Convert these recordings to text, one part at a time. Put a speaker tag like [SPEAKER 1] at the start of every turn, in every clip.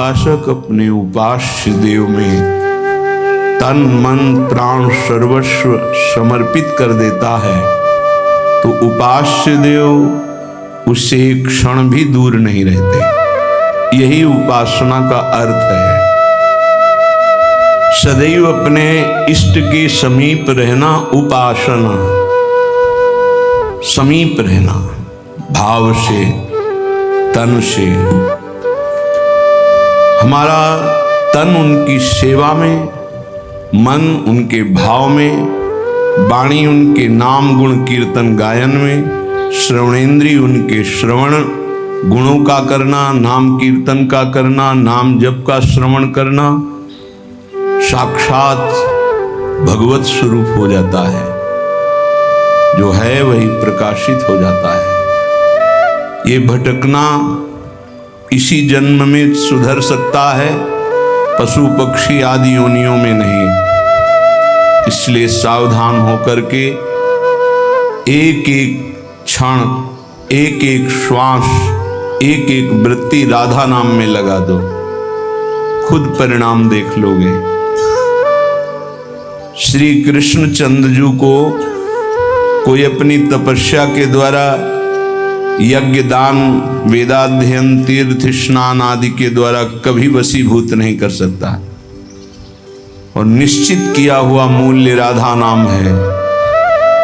[SPEAKER 1] उपासक अपने उपास्य देव में तन मन प्राण सर्वस्व समर्पित कर देता है तो उपास्य देव उससे एक क्षण भी दूर नहीं रहते। यही उपासना का अर्थ है। सदैव अपने इष्ट के समीप रहना उपासना, समीप रहना भाव से तन से। हमारा तन उनकी सेवा में, मन उनके भाव में, वाणी उनके नाम गुण कीर्तन गायन में, श्रवणेन्द्रिय उनके श्रवण गुणों का करना, नाम कीर्तन का करना, नाम जप का श्रवण करना, साक्षात भगवत स्वरूप हो जाता है। जो है वही प्रकाशित हो जाता है। ये भटकना इसी जन्म में सुधर सकता है, पशु पक्षी आदि योनियों में नहीं। इसलिए सावधान होकर के एक एक क्षण, एक एक श्वास, एक एक वृत्ति राधा नाम में लगा दो, खुद परिणाम देख लोगे। श्री कृष्ण चंद्रजू को कोई अपनी तपस्या के द्वारा यज्ञ दान वेदाध्ययन तीर्थ स्नान आदि के द्वारा कभी वशीभूत नहीं कर सकता। और निश्चित किया हुआ मूल्य राधा नाम है।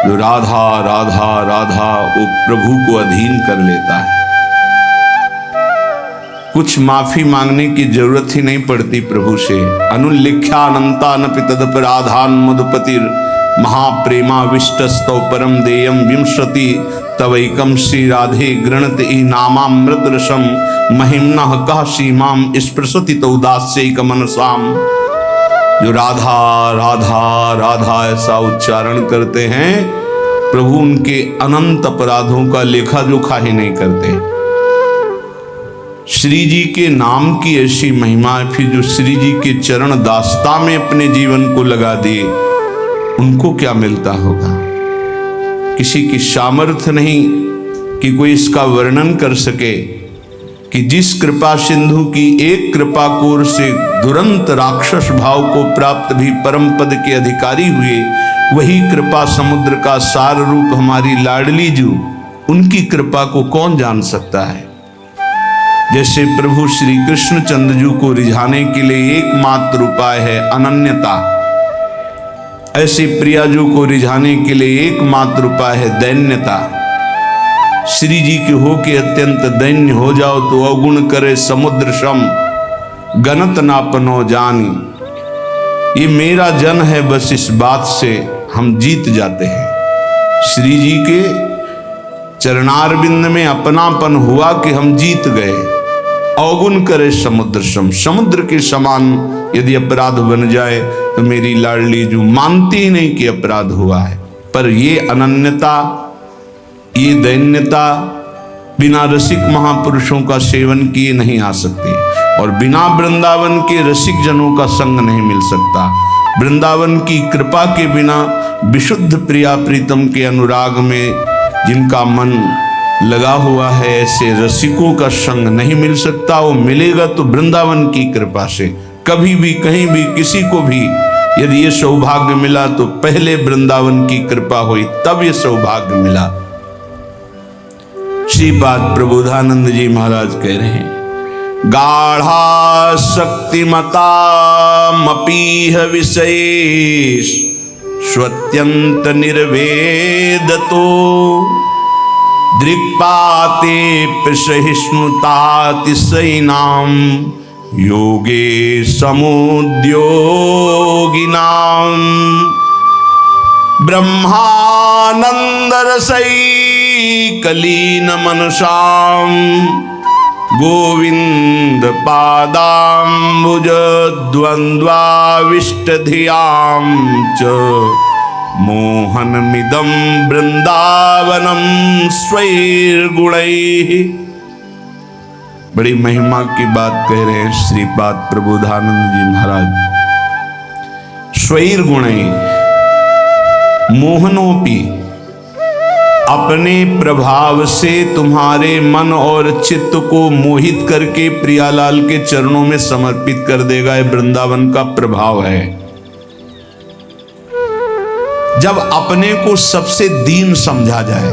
[SPEAKER 1] जो राधा राधा राधा वो प्रभु को अधीन कर लेता है। कुछ माफी मांगने की जरूरत ही नहीं पड़ती प्रभु से। अनुल्लिख्यानंतानपि तदपराधान मधुपतिर महाप्रेमा विष्टस्तौ परम देयम विंशति तवैकम श्री राधे गृणत ई नामामृत रसम महिम्नः कह सीमाम स्पृशति तौदास्यैक मनसाम। जो राधा राधा राधा ऐसा उच्चारण करते हैं, प्रभु उनके अनंत अपराधों का लेखा जोखा ही नहीं करते। श्री जी के नाम की ऐसी महिमा है। फिर जो श्री जी के चरण दास्ता में अपने जीवन को लगा दिए, उनको क्या मिलता होगा? किसी की सामर्थ्य नहीं कि कोई इसका वर्णन कर सके कि जिस कृपा सिंधु की एक कृपा कोर से दुरंत राक्षस भाव को प्राप्त भी परम पद के अधिकारी हुए, वही कृपा समुद्र का सार रूप हमारी लाडली जू, उनकी कृपा को कौन जान सकता है? जैसे प्रभु श्री कृष्ण चंद्रजू को रिझाने के लिए एकमात्र उपाय है अनन्यता, ऐसे प्रियाजू को रिझाने के लिए एकमात्र उपाय है दैन्यता। श्री जी के हो के अत्यंत दैन्य हो जाओ तो अवगुण करे समुद्र सम, गणत नापनो जानी। ये मेरा जन है, बस इस बात से हम जीत जाते हैं। श्री जी के चरणारविंद में अपनापन हुआ कि हम जीत गए। अवगुण करे समुद्र सम, समुद्र के समान यदि अपराध बन जाए तो मेरी लाडली जो मानती ही नहीं कि अपराध हुआ है। पर ये अनन्यता, ये दैन्यता बिना रसिक महापुरुषों का सेवन किए नहीं आ सकती। और बिना वृंदावन के रसिक जनों का संग नहीं मिल सकता। वृंदावन की कृपा के बिना विशुद्ध प्रिया प्रीतम के अनुराग में जिनका मन लगा हुआ है, ऐसे रसिकों का संग नहीं मिल सकता। वो मिलेगा तो वृंदावन की कृपा से। कभी भी कहीं भी किसी को भी यदि ये सौभाग्य मिला तो पहले वृंदावन की कृपा हुई, तब ये सौभाग्य मिला। श्रीपाद प्रबोधानंद जी महाराज कह रहे हैं, गाढ़ा शक्तिमता मपीह विशेष स्वत्यंत निर्वेदतो दृक्पाते प्रसहिष्णुतातिशयिनां योगे समुद्योगिनां ब्रह्मानंदरसैकलीन मनसां गोविंद पादाम्बुज द्वन्द्वाविष्टधियां च मोहनमिदं वृंदावनम स्वैर्गुणैः। बड़ी महिमा की बात कह रहे हैं श्रीपाद प्रबोधानंद जी महाराज। स्वैर्गुणैः मोहनोपि अपने प्रभाव से तुम्हारे मन और चित्त को मोहित करके प्रियालाल के चरणों में समर्पित कर देगा। ये वृंदावन का प्रभाव है। जब अपने को सबसे दीन समझा जाए,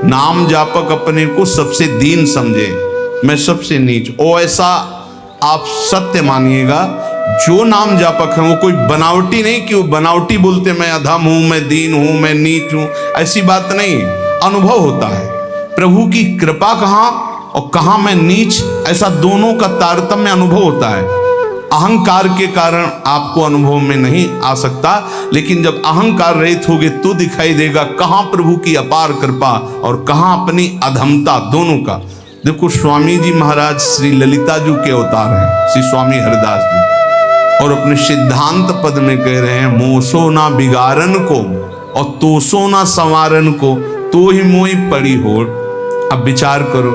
[SPEAKER 1] नाम जापक अपने को सबसे दीन समझे, मैं सबसे नीच, ओ ऐसा आप सत्य मानिएगा, जो नाम जापक है वो कोई बनावटी नहीं कि वो बनावटी बोलते मैं अधम हूं, मैं दीन हूं, मैं नीच हूं, ऐसी बात नहीं। अनुभव होता है प्रभु की कृपा कहां और कहां मैं नीच, ऐसा दोनों का तारतम्य अनुभव होता है। अहंकार के कारण आपको अनुभव में नहीं आ सकता, लेकिन जब अहंकार रहित होगे तो दिखाई देगा कहां प्रभु की अपार कृपा और कहां अपनी अधमता, दोनों का। देखो स्वामी जी महाराज श्री ललिता जी के अवतार हैं, श्री स्वामी हरिदास जी, और अपने सिद्धांत पद में कह रहे हैं, मोसो ना बिगारन को और तोसो ना संवारन को, तो ही मोई पड़ी होड़। अब विचार करो,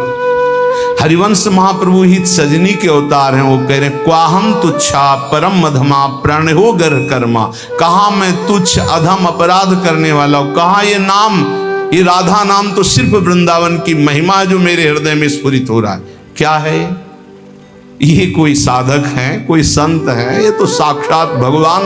[SPEAKER 1] हरिवंश महाप्रभु हित सजनी के अवतार हैं, वो कह रहे हैं, क्वाहम तुच्छा परम अधमा प्रण हो गर कर्मा, कहा मैं तुच्छ अधम अपराध करने वाला हूं, कहा ये नाम, ये राधा नाम तो सिर्फ वृंदावन की महिमा जो मेरे हृदय में स्फुरित हो रहा है। क्या है ये? कोई साधक है, कोई संत है? ये तो साक्षात भगवान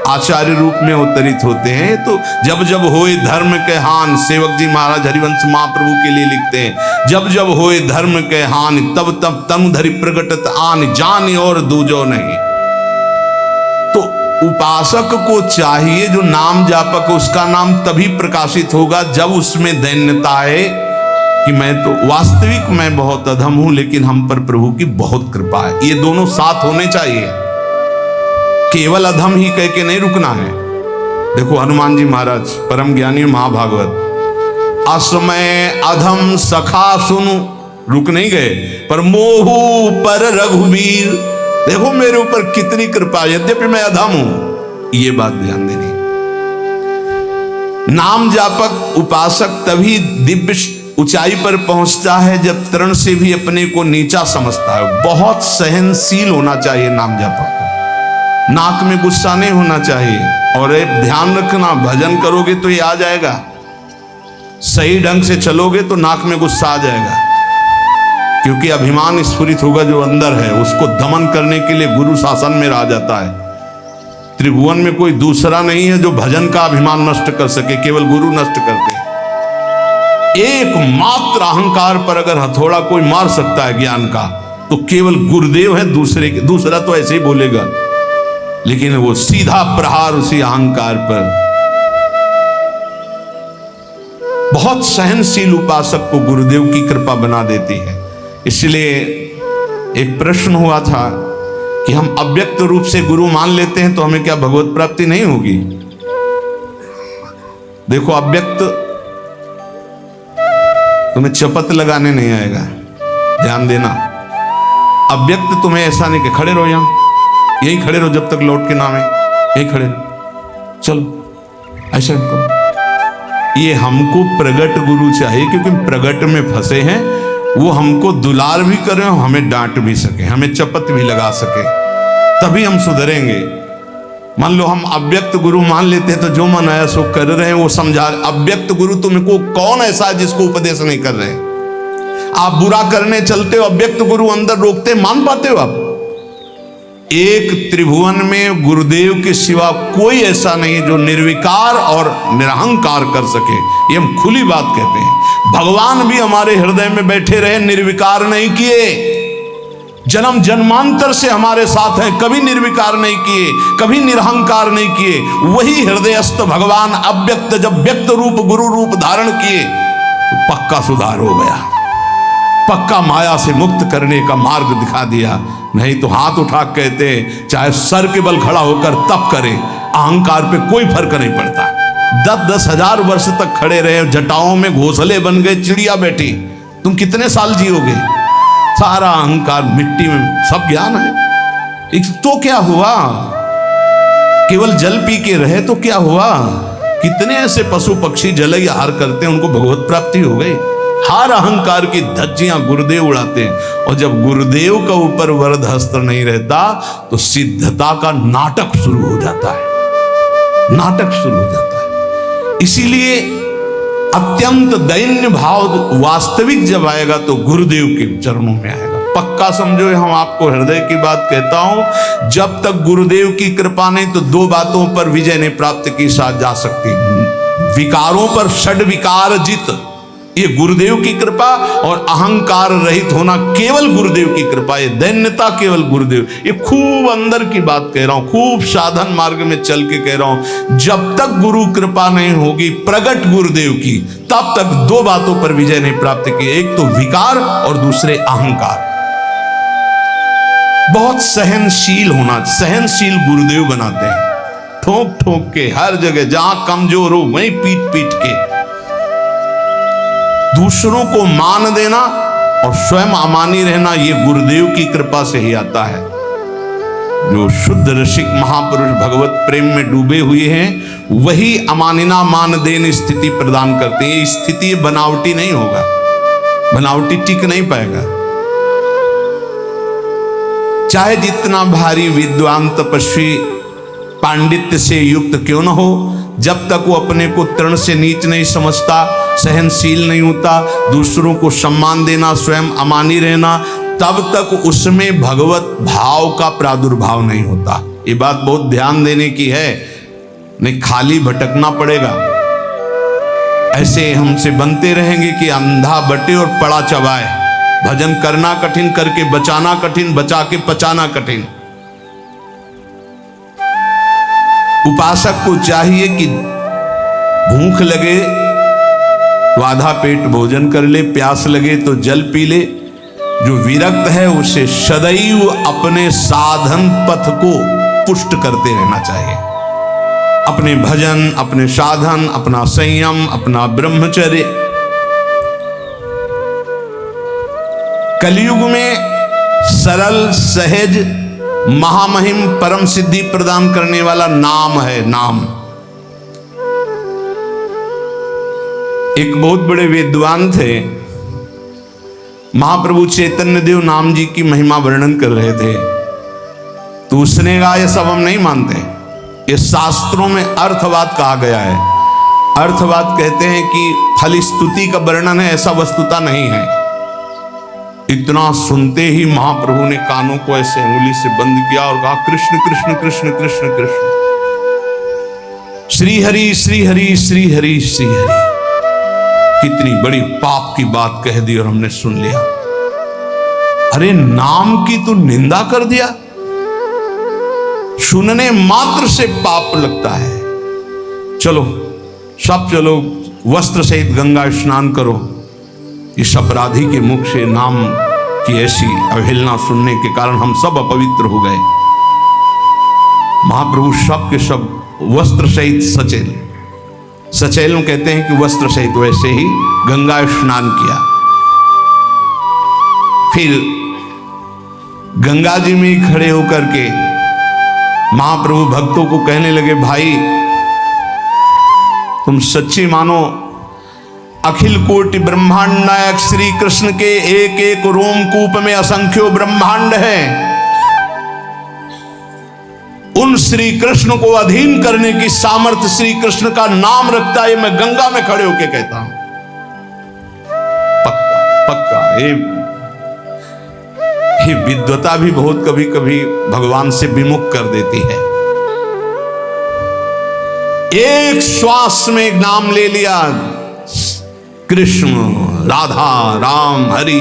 [SPEAKER 1] आचार्य रूप में अवतरित होते हैं। तो जब जब होए धर्म के हान, सेवक जी महाराज हरिवंश महाप्रभु के लिए लिखते हैं, जब जब होए धर्म के हान, तब तब तनु धरि प्रगटत आन, जान और दूजो नहीं। तो उपासक को चाहिए, जो नाम जापक, उसका नाम तभी प्रकाशित होगा जब उसमें दैन्यता है कि मैं तो वास्तविक मैं बहुत अधम हूं, लेकिन हम पर प्रभु की बहुत कृपा है। ये दोनों साथ होने चाहिए, केवल अधम ही कह के नहीं रुकना है। देखो हनुमान जी महाराज परम ज्ञानी महाभागवत, असमय अधम सखा सुनु, रुक नहीं गए, पर मोहू पर रघुवीर, देखो मेरे ऊपर कितनी कृपा, यद्यपि मैं अधम हूं, ये बात ध्यान देनी। नाम जापक उपासक तभी दिव्य ऊंचाई पर पहुंचता है जब तरण से भी अपने को नीचा समझता है। बहुत सहनशील होना चाहिए नाम जापक, नाक में गुस्सा नहीं होना चाहिए। और एक ध्यान रखना, भजन करोगे तो ये आ जाएगा, सही ढंग से चलोगे तो नाक में गुस्सा आ जाएगा, क्योंकि अभिमान स्फुरित होगा जो अंदर है, उसको दमन करने के लिए गुरु शासन में रह जाता है। त्रिभुवन में कोई दूसरा नहीं है जो भजन का अभिमान नष्ट कर सके, केवल गुरु नष्ट करते। एकमात्र अहंकार पर अगर हथौड़ा कोई मार सकता है ज्ञान का, तो केवल गुरुदेव है, दूसरा तो ऐसे ही बोलेगा, लेकिन वो सीधा प्रहार उसी अहंकार पर। बहुत सहनशील उपासक को गुरुदेव की कृपा बना देती है। इसलिए एक प्रश्न हुआ था कि हम अव्यक्त रूप से गुरु मान लेते हैं तो हमें क्या भगवत प्राप्ति नहीं होगी? देखो अव्यक्त तुम्हें चपत लगाने नहीं आएगा, ध्यान देना। अव्यक्त तुम्हें ऐसा नहीं कि खड़े रहो, यहां यही खड़े रहो जब तक लौट के ना आए, यही खड़े रहो, चलो ऐसा करो। ये हमको प्रगट गुरु चाहिए, क्योंकि प्रगट में फंसे हैं। वो हमको दुलार भी करें, हमें डांट भी सके, हमें चपत भी लगा सके, तभी हम सुधरेंगे। मान लो हम अव्यक्त गुरु मान लेते हैं तो जो मन आया सो कर रहे हैं, वो समझा। अव्यक्त गुरु तुमको कौन ऐसा है जिसको उपदेश नहीं कर रहे? आप बुरा करने चलते हो, अव्यक्त गुरु अंदर रोकते, मान पाते हो आप? एक त्रिभुवन में गुरुदेव के सिवा कोई ऐसा नहीं जो निर्विकार और निरहंकार कर सके। ये हम खुली बात कहते हैं। भगवान भी हमारे हृदय में बैठे रहे, निर्विकार नहीं किए। जन्म जन्मांतर से हमारे साथ हैं, कभी निर्विकार नहीं किए, कभी निरहंकार नहीं किए। वही हृदयस्थ भगवान अव्यक्त जब व्यक्त रूप गुरु रूप धारण किए तो पक्का सुधार हो गया, पक्का माया से मुक्त करने का मार्ग दिखा दिया। नहीं तो हाथ उठा कहते चाहे सर के बल खड़ा होकर तप करे, अहंकार पे कोई फर्क नहीं पड़ता। 10-10 हजार वर्ष तक खड़े रहे, जटाओं में घोंसले बन गए, चिड़िया बैठी, तुम कितने साल जियोगे? सारा अहंकार मिट्टी में, सब ज्ञान है। तो क्या हुआ? केवल जल पी के रहे तो क्या हुआ? कितने ऐसे पशु पक्षी जल आहार करते हैं, उनको भगवत प्राप्ति हो गई। हर अहंकार की धज्जियां गुरुदेव उड़ाते हैं। और जब गुरुदेव का ऊपर वरद हस्त नहीं रहता तो सिद्धता का नाटक शुरू हो जाता है, नाटक शुरू हो जाता है। इसीलिए अत्यंत दैन्य भाव वास्तविक जब आएगा तो गुरुदेव के चरणों में आएगा। पक्का समझो, हम आपको हृदय की बात कहता हूं, जब तक गुरुदेव की कृपा नहीं तो दो बातों पर विजय नहीं प्राप्त की जा सकती। विकारों पर षड विकार जित, ये गुरुदेव की कृपा, और अहंकार रहित होना केवल गुरुदेव की कृपा, ये दैन्यता केवल गुरुदेव। ये खूब अंदर की बात कह रहा हूं, खूब साधन मार्ग में चल के कह रहा हूं। जब तक गुरु कृपा नहीं होगी प्रगट गुरुदेव की, तब तक दो बातों पर विजय नहीं प्राप्त की, एक तो विकार और दूसरे अहंकार। बहुत सहनशील होना, सहनशील गुरुदेव बनाते हैं, ठोक ठोक के हर जगह, जहां कमजोर हो वहीं पीट पीट के। दूसरों को मान देना और स्वयं अमानी रहना, ये गुरुदेव की कृपा से ही आता है। जो शुद्ध रसिक महापुरुष भगवत प्रेम में डूबे हुए हैं, वही अमानिना मान देन स्थिति प्रदान करते हैं। ये स्थिति बनावटी नहीं होगा, बनावटी टिक नहीं पाएगा। चाहे जितना भारी विद्वान तपस्वी पांडित्य से युक्त क्यों न हो, जब तक वो अपने को तृण से नीच नहीं समझता, सहनशील नहीं होता, दूसरों को सम्मान देना, स्वयं अमानी रहना, तब तक उसमें भगवत भाव का प्रादुर्भाव नहीं होता। ये बात बहुत ध्यान देने की है, नहीं खाली भटकना पड़ेगा। ऐसे हमसे बनते रहेंगे कि अंधा बटे और पड़ा चबाए। भजन करना कठिन, करके बचाना कठिन, बचा के पचाना कठिन। उपासक को चाहिए कि भूख लगे तो आधा पेट भोजन कर ले, प्यास लगे तो जल पी ले। जो विरक्त है उसे सदैव अपने साधन पथ को पुष्ट करते रहना चाहिए। अपने भजन, अपने साधन, अपना संयम, अपना ब्रह्मचर्य। कलयुग में सरल, सहज, महामहिम, परम सिद्धि प्रदान करने वाला नाम है, नाम। एक बहुत बड़े विद्वान थे, महाप्रभु चैतन्य देव नाम जी की महिमा वर्णन कर रहे थे, तो उसने कहा ये सब हम नहीं मानते, ये शास्त्रों में अर्थवाद कहा गया है। अर्थवाद कहते हैं कि फल स्तुति का वर्णन है, ऐसा वस्तुता नहीं है। इतना सुनते ही महाप्रभु ने कानों को ऐसे उंगली से बंद किया और कहा कृष्ण कृष्ण कृष्ण कृष्ण कृष्ण, श्री हरि श्री हरि श्री हरि श्री हरि। कितनी बड़ी पाप की बात कह दी और हमने सुन लिया। अरे नाम की तो निंदा कर दिया, सुनने मात्र से पाप लगता है। चलो सब चलो, वस्त्र सहित गंगा स्नान करो। इस अपराधी के मुख से नाम की ऐसी अवहेलना सुनने के कारण हम सब अपवित्र हो गए। महाप्रभु सब के सब वस्त्र सहित सचेल, सचेल कहते हैं कि वस्त्र सहित, वैसे ही गंगा स्नान किया। फिर गंगा जी में खड़े होकर के महाप्रभु भक्तों को कहने लगे, भाई तुम सच्ची मानो अखिल कोटि ब्रह्मांड नायक श्री कृष्ण के एक एक रोमकूप में असंख्यों ब्रह्मांड है। उन श्री कृष्ण को अधीन करने की सामर्थ्य श्री कृष्ण का नाम रखता है। मैं गंगा में खड़े होकर कहता हूं, पक्का पक्का। ये विद्वता भी बहुत कभी कभी भगवान से विमुख कर देती है। एक श्वास में नाम ले लिया, कृष्ण, राधा, राम, हरि।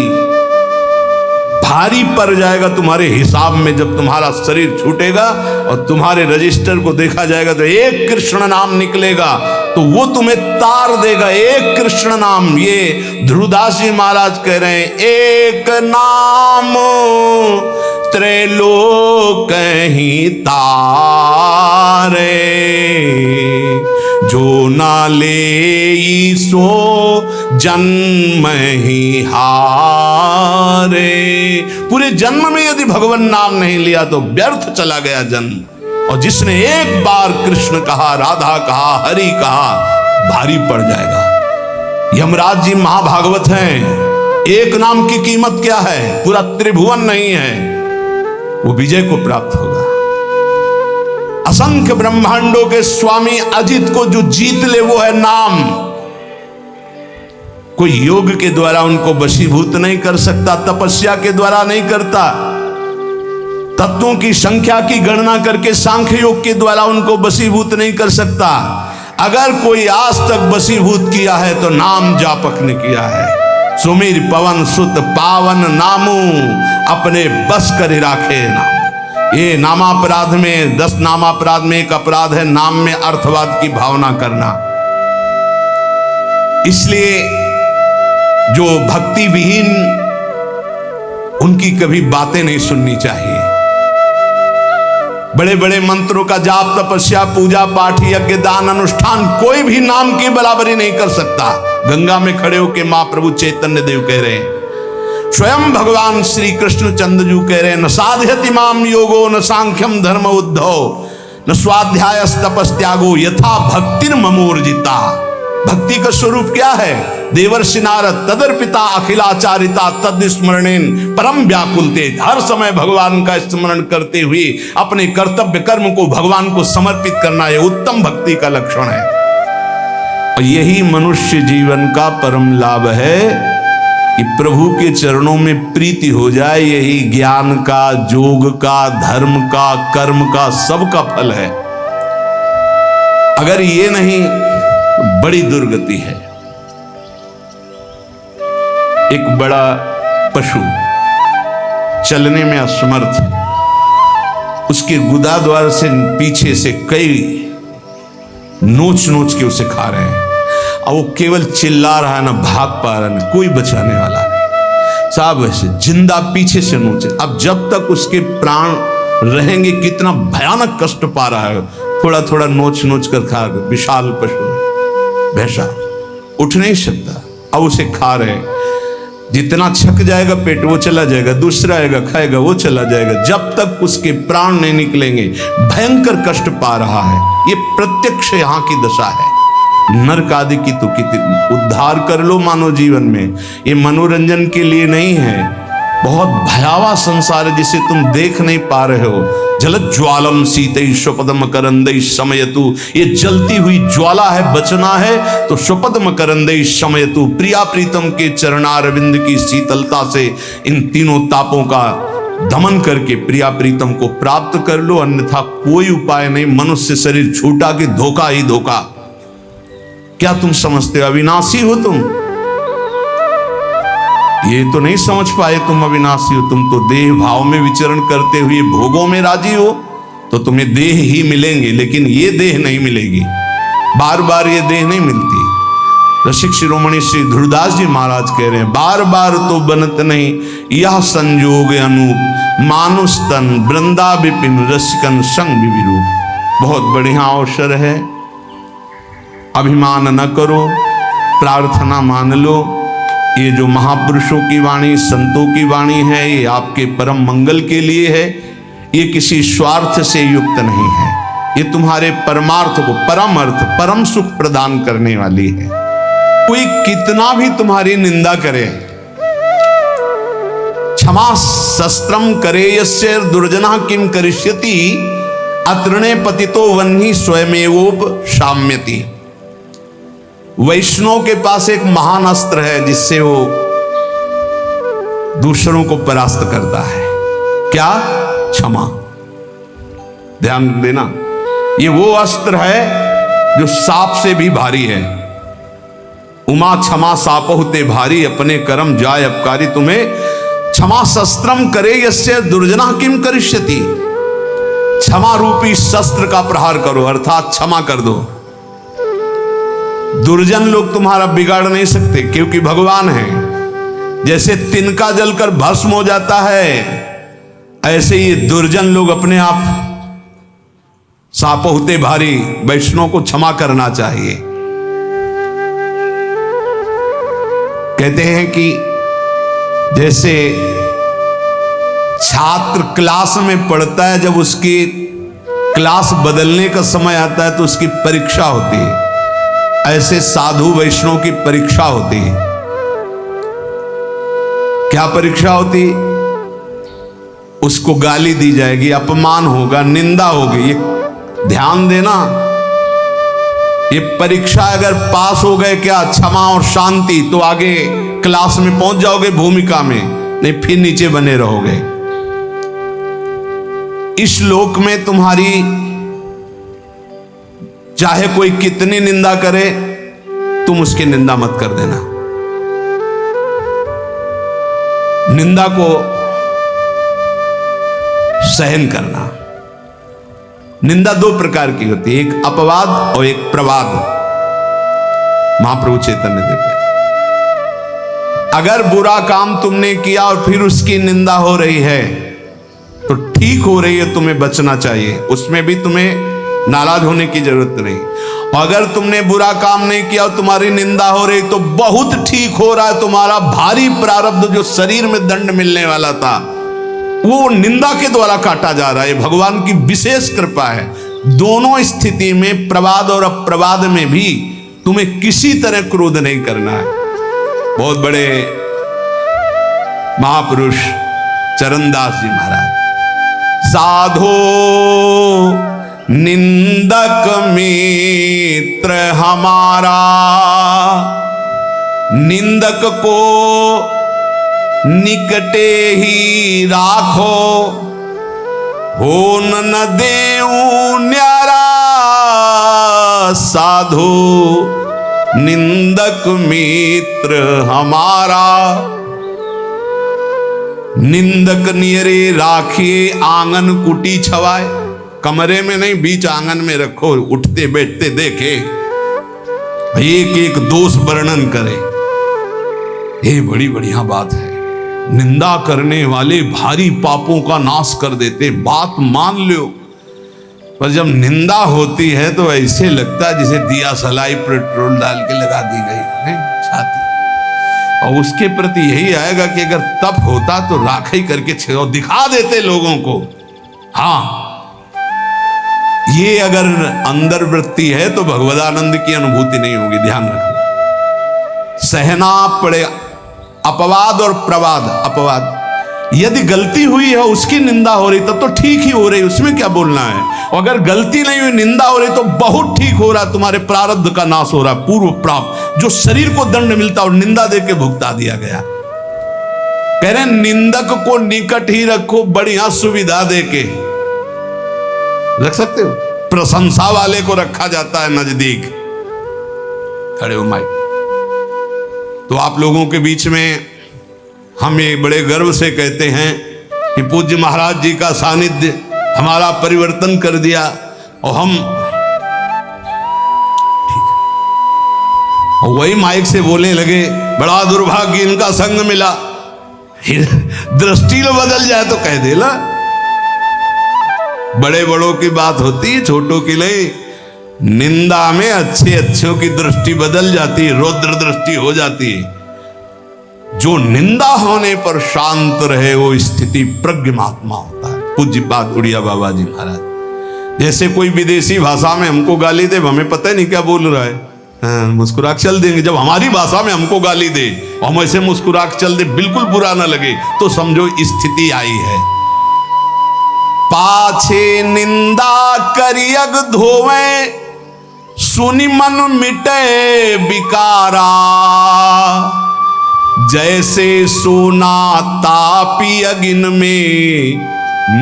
[SPEAKER 1] भारी पड़ जाएगा तुम्हारे हिसाब में जब तुम्हारा शरीर छूटेगा और तुम्हारे रजिस्टर को देखा जाएगा तो एक कृष्ण नाम निकलेगा, तो वो तुम्हें तार देगा। एक कृष्ण नाम, ये ध्रुवदास जी महाराज कह रहे हैं, एक नाम त्रैलोक ही तारे, जो ना ले सो जन्म ही हारे। पूरे जन्म में यदि भगवान नाम नहीं लिया तो व्यर्थ चला गया जन्म। और जिसने एक बार कृष्ण कहा, राधा कहा, हरि कहा, भारी पड़ जाएगा। यमराज जी महाभागवत हैं, एक नाम की कीमत क्या है? पूरा त्रिभुवन नहीं है, वो विजय को प्राप्त होगा। असंख्य ब्रह्मांडों के स्वामी अजित को जो जीत ले वो है नाम। कोई योग के द्वारा उनको वशीभूत नहीं कर सकता, तपस्या के द्वारा नहीं करता, तत्वों की संख्या की गणना करके सांख्य योग के द्वारा उनको वशीभूत नहीं कर सकता। अगर कोई आज तक वशीभूत किया है तो नाम जापक ने किया है। सुमीर पवन सुत पावन नामू, अपने बस कर राखे नाम। ये नामापराध में 10 नामापराध में एक अपराध है नाम में अर्थवाद की भावना करना। इसलिए जो भक्ति विहीन, उनकी कभी बातें नहीं सुननी चाहिए। बड़े बड़े मंत्रों का जाप, तपस्या, पूजा पाठ, यज्ञ, दान, अनुष्ठान कोई भी नाम की बराबरी नहीं कर सकता। गंगा में खड़े होकर महाप्रभु चैतन्य देव कह रहे हैं, स्वयं भगवान श्री कृष्ण चंद्रजू कह रहे हैं, न साध्यति माम योगो न सांख्यम धर्म उद्धव न स्वाध्याय तपस्त्यागो यथा भक्तिर्ममोर्जिता। भक्ति का स्वरूप क्या है? देवर्षि नारद तदर्पिता अखिलाचारिता तद्स्मरणेन परम व्याकुल तेज। हर समय भगवान का स्मरण करते हुए अपने कर्तव्य कर्म को भगवान को समर्पित करना, यह उत्तम भक्ति का लक्षण है। और यही मनुष्य जीवन का परम लाभ है कि प्रभु के चरणों में प्रीति हो जाए। यही ज्ञान का, योग का, धर्म का, कर्म का, सबका फल है। अगर ये नहीं, बड़ी दुर्गति है। एक बड़ा पशु चलने में असमर्थ, उसके गुदा द्वार से पीछे से कई नोच नोच के उसे खा रहे हैं, और वो केवल चिल्ला रहा है, ना भाग पा रहा है, कोई बचाने वाला नहीं। साहब ऐसे जिंदा पीछे से नोचे। अब जब तक उसके प्राण रहेंगे, कितना भयानक कष्ट पा रहा है, थोड़ा थोड़ा नोच नोच कर खा रहे। विशाल पशु भैंसा उठ नहीं सकता, अब उसे खा रहे। जितना छक जाएगा पेट वो चला जाएगा, दूसरा आएगा खाएगा वो चला जाएगा, जब तक उसके प्राण नहीं निकलेंगे। भयंकर कष्ट पा रहा है। ये प्रत्यक्ष यहाँ की दशा है। नरक आदि की तो कितनी उद्धार कर लो मानव जीवन में, ये मनोरंजन के लिए नहीं है। बहुत भयावह संसार है जिसे तुम देख नहीं पा रहे हो। जलज्ज्वालम सीतै स्वपदम करंदै शमयतु, ये जलती हुई ज्वाला है, बचना है तो स्वपदम करंदै शमयतु, प्रिया प्रीतम के चरणारविंद की शीतलता से इन तीनों तापों का दमन करके प्रिया प्रीतम को प्राप्त कर लो, अन्यथा कोई उपाय नहीं। मनुष्य शरीर छूटा कि धोखा ही धोखा। क्या तुम समझते हो अविनाशी हो तुम? ये तो नहीं समझ पाए तुम अविनाशी हो। तुम तो देह भाव में विचरण करते हुए भोगों में राजी हो, तो तुम्हें देह ही मिलेंगे, लेकिन ये देह नहीं मिलेगी। बार बार ये देह नहीं मिलती। रसिक शिरोमणि श्री धुरदास जी महाराज कह रहे हैं, बार बार तो बनत नहीं यह संजोग अनूप, मानुष तन वृंदा विपिन रसिकन संग विरूप। बहुत बढ़िया अवसर है, अभिमान न करो, प्रार्थना मान लो। ये जो महापुरुषों की वाणी, संतों की वाणी है, ये आपके परम मंगल के लिए है। ये किसी स्वार्थ से युक्त नहीं है। ये तुम्हारे परमार्थ को, परम अर्थ, परम सुख प्रदान करने वाली है। कोई कितना भी तुम्हारी निंदा करे, क्षमा शस्त्रम करे यस्य दुर्जना किम करिष्यति, अतृणे पतितो वह्नि स्वयमेवोप शाम्यति। वैष्णव के पास एक महान अस्त्र है जिससे वो दूसरों को परास्त करता है। क्या? क्षमा। ध्यान देना, ये वो अस्त्र है जो सांप से भी भारी है। उमा क्षमा सापहुते भारी, अपने कर्म जाय अपकारी तुम्हें। क्षमा शस्त्रम करे यस्य दुर्जना किम करिष्यति, क्षमा रूपी शस्त्र का प्रहार करो, अर्थात क्षमा कर दो। दुर्जन लोग तुम्हारा बिगाड़ नहीं सकते, क्योंकि भगवान है। जैसे तिनका जलकर भस्म हो जाता है, ऐसे ये दुर्जन लोग अपने आप सांप होते भारी। वैष्णव को क्षमा करना चाहिए। कहते हैं कि जैसे छात्र क्लास में पढ़ता है, जब उसकी क्लास बदलने का समय आता है तो उसकी परीक्षा होती है, ऐसे साधु वैष्णव की परीक्षा होती है। क्या परीक्षा होती? उसको गाली दी जाएगी, अपमान होगा, निंदा होगी। ये ध्यान देना, ये परीक्षा अगर पास हो गए क्या क्षमा और शांति, तो आगे क्लास में पहुंच जाओगे भूमिका में, नहीं फिर नीचे बने रहोगे। इस लोक में तुम्हारी चाहे कोई कितनी निंदा करे, तुम उसकी निंदा मत कर देना। निंदा को सहन करना। निंदा दो प्रकार की होती है, एक अपवाद और एक प्रवाद। महाप्रभु चैतन्य देव, अगर बुरा काम तुमने किया और फिर उसकी निंदा हो रही है तो ठीक हो रही है, तुम्हें बचना चाहिए, उसमें भी तुम्हें नाराज होने की जरूरत नहीं। और अगर तुमने बुरा काम नहीं किया और तुम्हारी निंदा हो रही तो बहुत ठीक हो रहा है, तुम्हारा भारी प्रारब्ध जो शरीर में दंड मिलने वाला था वो निंदा के द्वारा काटा जा रहा है। भगवान की विशेष कृपा है। दोनों स्थिति में, प्रवाद और अप्रवाद में भी तुम्हें किसी तरह क्रोध नहीं करना है। बहुत बड़े महापुरुष चरणदास जी महाराज, साधो निंदक मित्र हमारा, निंदक को निकटे ही राखो, हो न देऊ न्यारा, साधो निंदक मित्र हमारा। निंदक नियरे राखिए आंगन कुटी छवाए, कमरे में नहीं बीच आंगन में रखो, उठते बैठते देखे, एक एक दोष वर्णन करे, ये बड़ी बढ़िया बात है। निंदा करने वाले भारी पापों का नाश कर देते, बात मान लो। पर जब निंदा होती है तो ऐसे लगता है जैसे दिया सलाई पेट्रोल डाल के लगा दी गई है छाती। और उसके प्रति यही आएगा कि अगर तप होता तो राखी करके दिखा देते लोगों को। हाँ, ये अगर अंदर वृत्ति है तो भगवदानंद की अनुभूति नहीं होगी, ध्यान रखना। सहना पड़े अपवाद और प्रवाद। अपवाद, यदि गलती हुई है उसकी निंदा हो रही तब तो ठीक ही हो रही, उसमें क्या बोलना है। और अगर गलती नहीं हुई, निंदा हो रही तो बहुत ठीक हो रहा, तुम्हारे प्रारब्ध का नाश हो रहा, पूर्व प्राप्त जो शरीर को दंड मिलता और निंदा देके भुगता दिया गया। कह रहे निंदक को निकट ही रखो, बढ़िया सुविधा देके रख सकते हो। प्रशंसा वाले को रखा जाता है नजदीक। खड़े हो माइक। तो आप लोगों के बीच में हम ये बड़े गर्व से कहते हैं कि पूज्य महाराज जी का सानिध्य हमारा परिवर्तन कर दिया। और हम और वही माइक से बोलने लगे, बड़ा दुर्भाग्य इनका संग मिला। दृष्टि बदल जाए तो कह देला, बड़े बड़ों की बात होती है, छोटों की नहीं। निंदा में अच्छे अच्छों की दृष्टि बदल जाती है, रौद्र दृष्टि हो जाती है। जो निंदा होने पर शांत रहे वो स्थिति प्रज्ञ महात्मा होता है। पूज्य बात उड़िया बाबा जी महाराज, जैसे कोई विदेशी भाषा में हमको गाली दे, हमें पता ही नहीं क्या बोल रहा है, मुस्कुरा के चल देंगे। जब हमारी भाषा में हमको गाली दे और हम ऐसे मुस्कुरा के चल दे, बिल्कुल बुरा ना लगे, तो समझो स्थिति आई है। पाछे निंदा करियग धोवे, सुनि मन मिटे विकारा, जैसे सोना तापी अगिन में,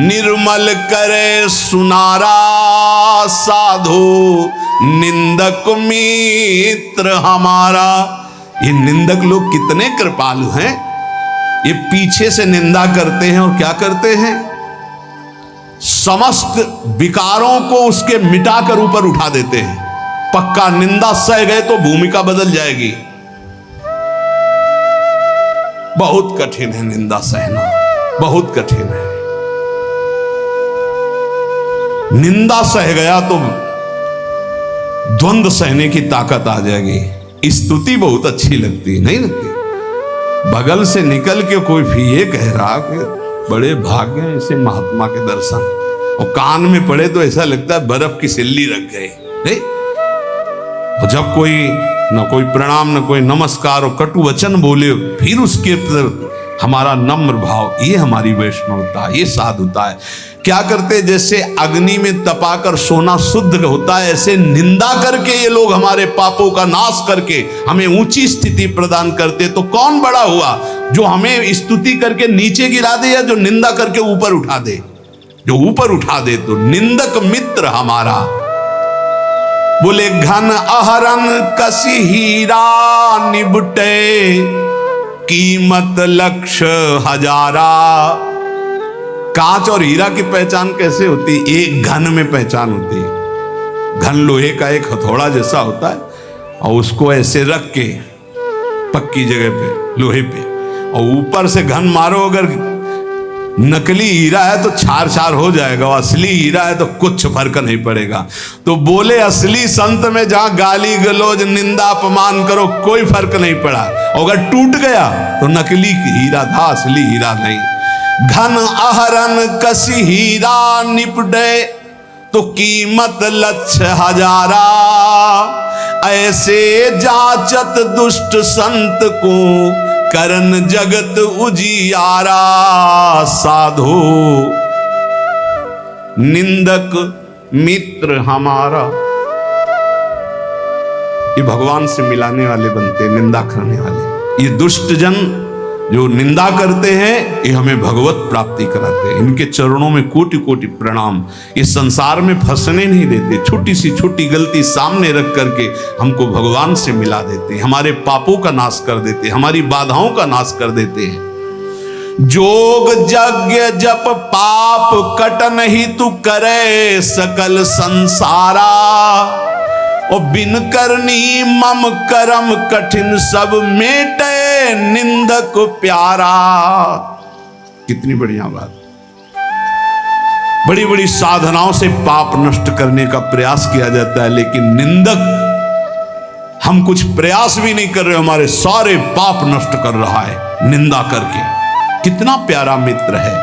[SPEAKER 1] निर्मल करे सुनारा, साधु निंदक मित्र हमारा। ये निंदक लोग कितने कृपालु हैं। ये पीछे से निंदा करते हैं और क्या करते हैं, समस्त विकारों को उसके मिटाकर ऊपर उठा देते हैं। पक्का निंदा सह गए तो भूमिका बदल जाएगी। बहुत कठिन है निंदा सहना, बहुत कठिन है। निंदा सह गया तो द्वंद्व सहने की ताकत आ जाएगी। स्तुति बहुत अच्छी लगती, नहीं लगती। बगल से निकल के कोई भी ये कह रहा कि बड़े भाग्य हैं ऐसे महात्मा के दर्शन, और कान में पड़े तो ऐसा लगता है बर्फ की सिल्ली रख गए, नहीं? और जब कोई न कोई प्रणाम न कोई नमस्कार और कटु वचन बोले, फिर उसके हमारा नम्र भाव, ये हमारी वैष्णवता, ये साधुता है। क्या करते, जैसे अग्नि में तपाकर सोना शुद्ध होता है, ऐसे निंदा करके ये लोग हमारे पापों का नाश करके हमें ऊंची स्थिति प्रदान करते। तो कौन बड़ा हुआ, जो हमें स्तुति करके नीचे गिरा दे या जो निंदा करके ऊपर उठा दे? जो ऊपर उठा दे। तो निंदक मित्र हमारा, बोले घन अहरन कसी हीरा निबटे, कीमत लक्ष्य हजारा। कांच और हीरा की पहचान कैसे होती? एक घन में पहचान होती है। घन लोहे का एक हथौड़ा जैसा होता है, और उसको ऐसे रख के पक्की जगह पे, लोहे पे, और ऊपर से घन मारो। अगर नकली हीरा है तो छार छार हो जाएगा, और असली हीरा है तो कुछ फर्क नहीं पड़ेगा। तो बोले असली संत में जहां गाली गलौज निंदा अपमान करो कोई फर्क नहीं पड़ा, अगर टूट गया तो नकली हीरा था, असली हीरा नहीं। घन अहरन कसी हीरा निपटे, तो कीमत लक्ष्य हजारा। ऐसे जाचत दुष्ट संत को, करन जगत उजियारा। साधो निंदक मित्र हमारा, ये भगवान से मिलाने वाले बनते, निंदा करने वाले। ये दुष्ट जन जो निंदा करते हैं, ये हमें भगवत प्राप्ति कराते हैं। इनके चरणों में कोटि कोटि प्रणाम। ये संसार में फंसने नहीं देते, छोटी सी छोटी गलती सामने रख करके हमको भगवान से मिला देते हैं, हमारे पापों का नाश कर देते हैं, हमारी बाधाओं का नाश कर देते हैं। जोग यज्ञ जप पाप कटन ही तू करे, सकल संसारा। और बिन करनी मम करम कठिन, सब मेटे निंदक प्यारा। कितनी बढ़िया बात। बड़ी बड़ी साधनाओं से पाप नष्ट करने का प्रयास किया जाता है, लेकिन निंदक, हम कुछ प्रयास भी नहीं कर रहे, हमारे सारे पाप नष्ट कर रहा है निंदा करके। कितना प्यारा मित्र है।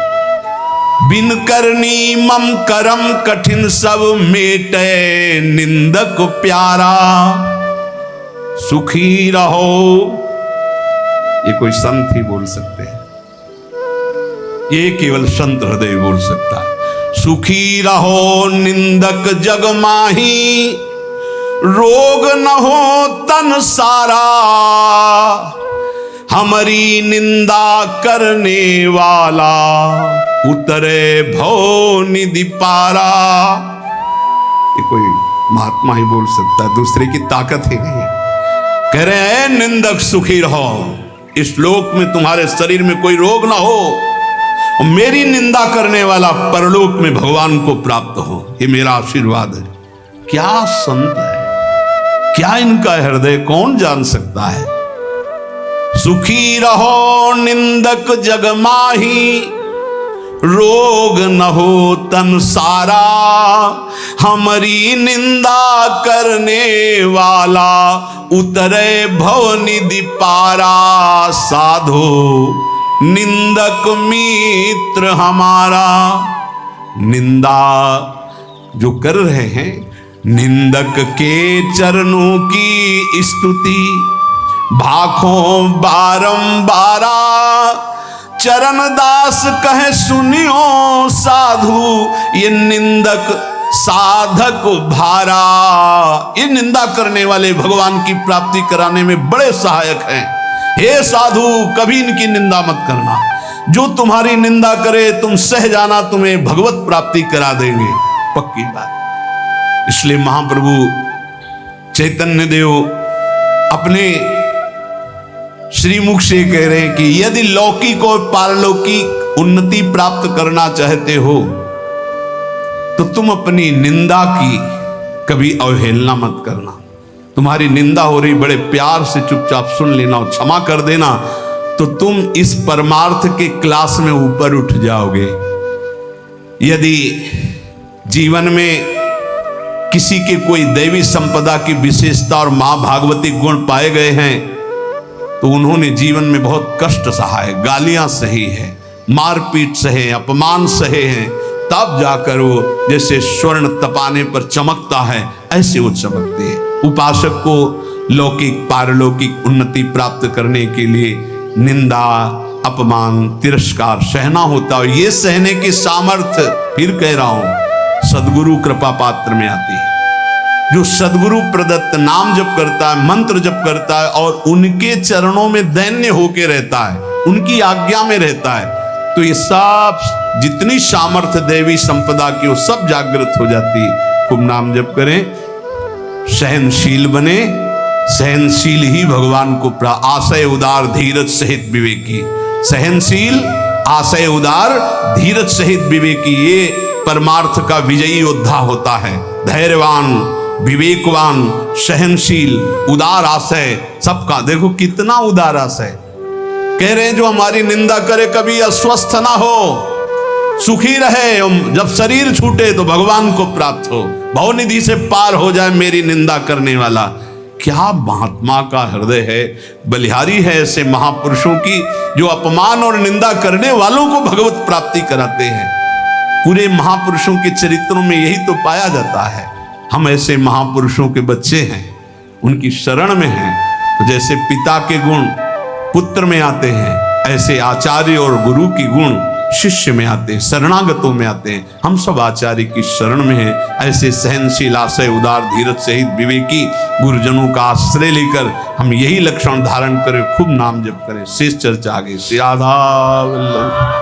[SPEAKER 1] बिन करनी मम करम कठिन, सब मेटे निंदक प्यारा। सुखी रहो, ये कोई संत ही बोल सकते हैं, ये केवल संत हृदय बोल सकता है। सुखी रहो निंदक जग माही, रोग न हो तन सारा। हमारी निंदा करने वाला, उतरे भव निधि पारा। ये कोई महात्मा ही बोल सकता है, दूसरे की ताकत ही नहीं। कह रहे हैं निंदक सुखी रहो, इस लोक में तुम्हारे शरीर में कोई रोग ना हो, और मेरी निंदा करने वाला परलोक में भगवान को प्राप्त हो, ये मेरा आशीर्वाद है। क्या संत है, क्या इनका हृदय कौन जान सकता है। सुखी रहो निंदक जग माही, रोग न हो तन सारा। हमारी निंदा करने वाला, उतरे भव निधि पारा। साधो निंदक मित्र हमारा। निंदा जो कर रहे हैं, निंदक के चरणों की स्तुति भाखों बारंबारा। चरण दास कहे सुनियो साधु, ये निंदक साधक भारा। ये निंदा करने वाले भगवान की प्राप्ति कराने में बड़े सहायक हैं। हे साधु, कभी इनकी निंदा मत करना। जो तुम्हारी निंदा करे तुम सह जाना, तुम्हें भगवत प्राप्ति करा देंगे, पक्की बात। इसलिए महाप्रभु चैतन्य देव अपने श्रीमुख से कह रहे हैं कि यदि लौकिक और पारलौकिक उन्नति प्राप्त करना चाहते हो, तो तुम अपनी निंदा की कभी अवहेलना मत करना। तुम्हारी निंदा हो रही, बड़े प्यार से चुपचाप सुन लेना और क्षमा कर देना, तो तुम इस परमार्थ के क्लास में ऊपर उठ जाओगे। यदि जीवन में किसी के कोई दैवी संपदा की विशेषता और मां भागवती गुण पाए गए हैं, तो उन्होंने जीवन में बहुत कष्ट सहा है, गालियां सही है, मारपीट सहे, अपमान सहे हैं, तब जाकर वो जैसे स्वर्ण तपाने पर चमकता है, ऐसे वो चमकते हैं। उपासक को लौकिक पारलौकिक उन्नति प्राप्त करने के लिए निंदा, अपमान तिरस्कार सहना होता है। ये सहने की सामर्थ्य, फिर कह रहा हूं, सदगुरु कृपा पात्र में आती है। जो सदगुरु प्रदत्त नाम जप करता है, मंत्र जप करता है और उनके चरणों में दैन्य होके रहता है, उनकी आज्ञा में रहता है, तो ये सब जितनी सामर्थ्य देवी संपदा की वो सब जागृत हो जाती है। खूब नाम जप करें, सहनशील बने, सहनशील ही भगवान को आशय उदार धीरज सहित विवेकी। सहनशील, आशय उदार, धीरज सहित विवेकी, ये परमार्थ का विजयी योद्धा होता है। धैर्यवान, विवेकवान, सहनशील, उदार आशय, सबका। देखो कितना उदार आशय। कह रहे हैं जो हमारी निंदा करे कभी अस्वस्थ ना हो, सुखी रहे, जब शरीर छूटे तो भगवान को प्राप्त हो, भवनिधि से पार हो जाए मेरी निंदा करने वाला। क्या महात्मा का हृदय है, बलिहारी है ऐसे महापुरुषों की, जो अपमान और निंदा करने वालों को भगवत प्राप्ति कराते हैं। पूरे महापुरुषों के चरित्रों में यही तो पाया जाता है। हम ऐसे महापुरुषों के बच्चे हैं, उनकी शरण में हैं। तो जैसे पिता के गुण पुत्र में आते हैं, ऐसे आचार्य और गुरु की गुण शिष्य में आते हैं, शरणागतों में आते हैं। हम सब आचार्य की शरण में हैं। ऐसे सहनशील, आशय उदार, धीरज सहित विवेकी गुरुजनों का आश्रय लेकर हम यही लक्षण धारण करें, खूब नाम जप करें। शेष चर्चा आगे। श्री राधा वल्लभ।